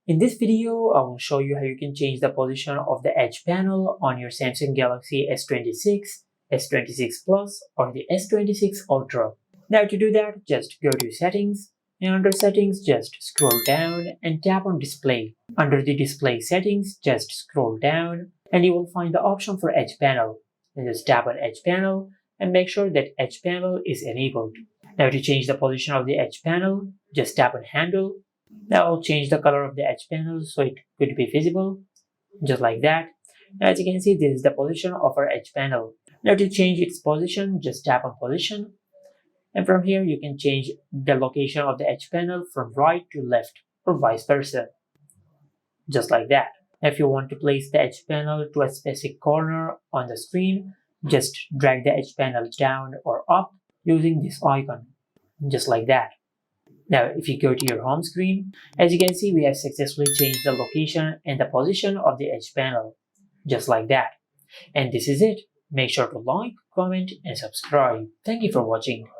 In this video, I will show you how you can change the position of the edge panel on your Samsung Galaxy S26, S26 Plus or the S26 Ultra. Now to do that, just go to Settings, and under Settings just scroll down and tap on Display. Under the Display settings, just scroll down and you will find the option for Edge Panel. And just tap on Edge Panel and make sure that Edge Panel is enabled. Now to change the position of the edge panel, just tap on Handle. Now I'll change the color of the edge panel so it could be visible, just like that. Now as you can see, this is the position of our edge panel. Now to change its position, just tap on Position. And from here, you can change the location of the edge panel from right to left or vice versa, just like that. If you want to place the edge panel to a specific corner on the screen, just drag the edge panel down or up using this icon, just like that. Now, if you go to your home screen, as you can see, we have successfully changed the location and the position of the edge panel, just like that. And this is it. Make sure to like, comment, and subscribe. Thank you for watching.